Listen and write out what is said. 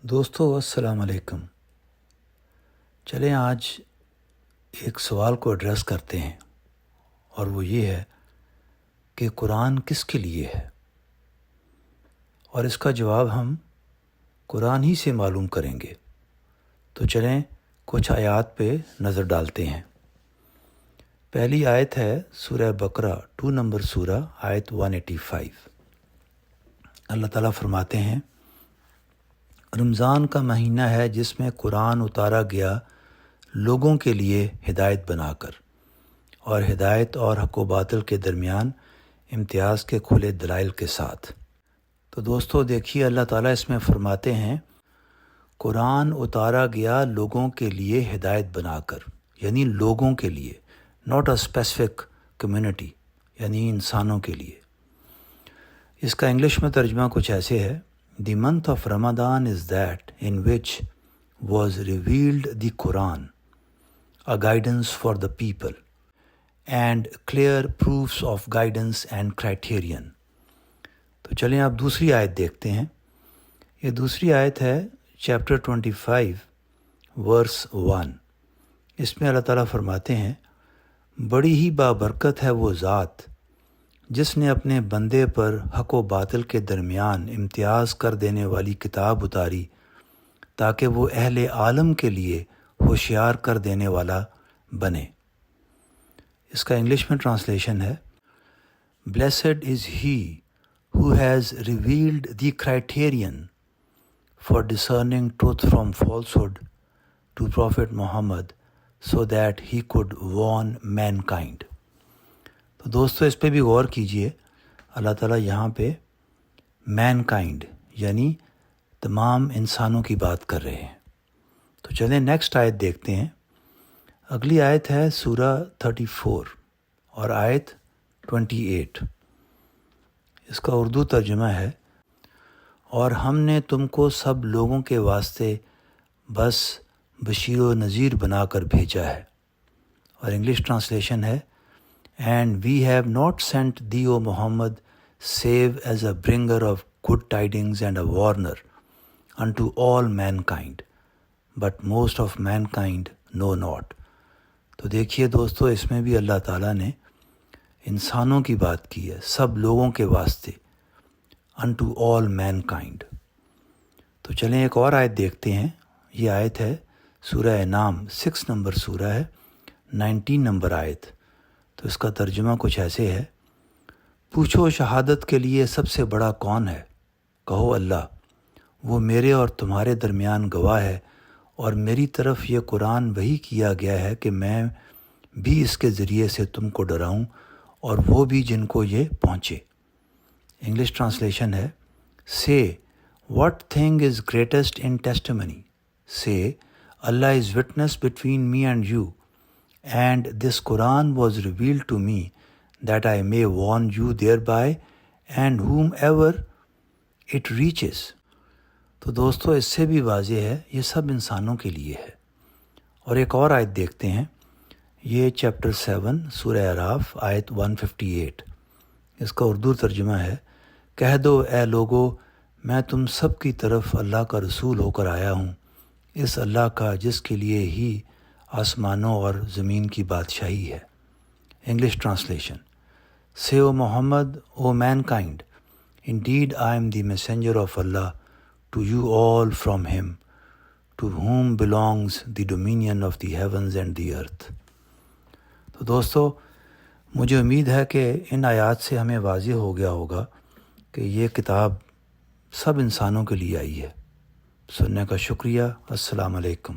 دوستو السلام علیکم۔ چلیں آج ایک سوال کو ایڈریس کرتے ہیں، اور وہ یہ ہے کہ قرآن کس کے لیے ہے، اور اس کا جواب ہم قرآن ہی سے معلوم کریں گے۔ تو چلیں کچھ آیات پہ نظر ڈالتے ہیں۔ پہلی آیت ہے سورہ بقرہ 2 نمبر سورہ، آیت 185۔ اللہ تعالیٰ فرماتے ہیں، رمضان کا مہینہ ہے جس میں قرآن اتارا گیا لوگوں کے لیے ہدایت بنا کر، اور ہدایت اور حق و باطل کے درمیان امتیاز کے کھلے دلائل کے ساتھ۔ تو دوستو دیکھیے، اللہ تعالیٰ اس میں فرماتے ہیں قرآن اتارا گیا لوگوں کے لیے ہدایت بنا کر، یعنی لوگوں کے لیے، ناٹ اے اسپیسیفک کمیونٹی، یعنی انسانوں کے لیے۔ اس کا انگلش میں ترجمہ کچھ ایسے ہے، The month of Ramadan is that in which was revealed the Quran, a guidance for the people, and clear proofs of guidance and criterion۔ تو چلیں آپ دوسری آیت دیکھتے ہیں۔ یہ دوسری آیت ہے چیپٹر 25 ورس 1۔ اس میں اللہ تعالیٰ فرماتے ہیں، بڑی ہی بابرکت ہے وہ ذات جس نے اپنے بندے پر حق و باطل کے درمیان امتیاز کر دینے والی کتاب اتاری تاکہ وہ اہل عالم کے لیے ہوشیار کر دینے والا بنے۔ اس کا انگلش میں ٹرانسلیشن ہے، Blessed is he who has revealed the criterion for discerning truth from falsehood to Prophet Muhammad so that he could warn mankind۔ تو دوستو اس پہ بھی غور کیجئے، اللہ تعالیٰ یہاں پہ مین کائنڈ یعنی تمام انسانوں کی بات کر رہے ہیں۔ تو چلیں نیکسٹ آیت دیکھتے ہیں۔ اگلی آیت ہے سورہ 34 اور آیت 28۔ اس کا اردو ترجمہ ہے، اور ہم نے تم کو سب لوگوں کے واسطے بس بشیر و نذیر بنا کر بھیجا ہے، اور انگلش ٹرانسلیشن ہے، And we have not sent thee, O Muhammad, save as a bringer of good tidings and a warner unto all mankind, but most of mankind know not۔ تو دیکھیے دوستو، اس میں بھی اللہ تعالیٰ نے انسانوں کی بات کی ہے، سب لوگوں کے واسطے، unto all mankind۔ تو چلیں ایک اور آیت دیکھتے ہیں۔ یہ آیت ہے سورہ انعام 6 نمبر سورہ ہے، 19 نمبر آیت۔ تو اس کا ترجمہ کچھ ایسے ہے، پوچھو شہادت کے لیے سب سے بڑا کون ہے؟ کہو اللہ، وہ میرے اور تمہارے درمیان گواہ ہے، اور میری طرف یہ قرآن وحی کیا گیا ہے کہ میں بھی اس کے ذریعے سے تم کو ڈراؤں اور وہ بھی جن کو یہ پہنچے۔ انگلش ٹرانسلیشن ہے، say what thing is greatest in testimony, say Allah is witness between me and you, and this Quran was revealed to me that I may warn you thereby and whomever it reaches۔ تو دوستو اس سے بھی واضح ہے یہ سب انسانوں کے لیے ہے۔ اور ایک اور آیت دیکھتے ہیں، یہ چیپٹر 7 سورہ اعراف آیت 158۔ اس کا اردو ترجمہ ہے، کہہ دو اے لوگو، میں تم سب کی طرف اللہ کا رسول ہو کر آیا ہوں، اس اللہ کا جس کے لیے ہی آسمانوں اور زمین کی بادشاہی ہے۔ English translation, say O Muhammad O mankind, indeed I am the messenger of Allah to you all from him, to whom belongs the dominion of the heavens and the earth. تو دوستو مجھے امید ہے کہ ان آیات سے ہمیں واضح ہو گیا ہوگا کہ یہ کتاب سب انسانوں کے لیے آئی ہے۔ سننے کا شکریہ۔ السلام علیکم۔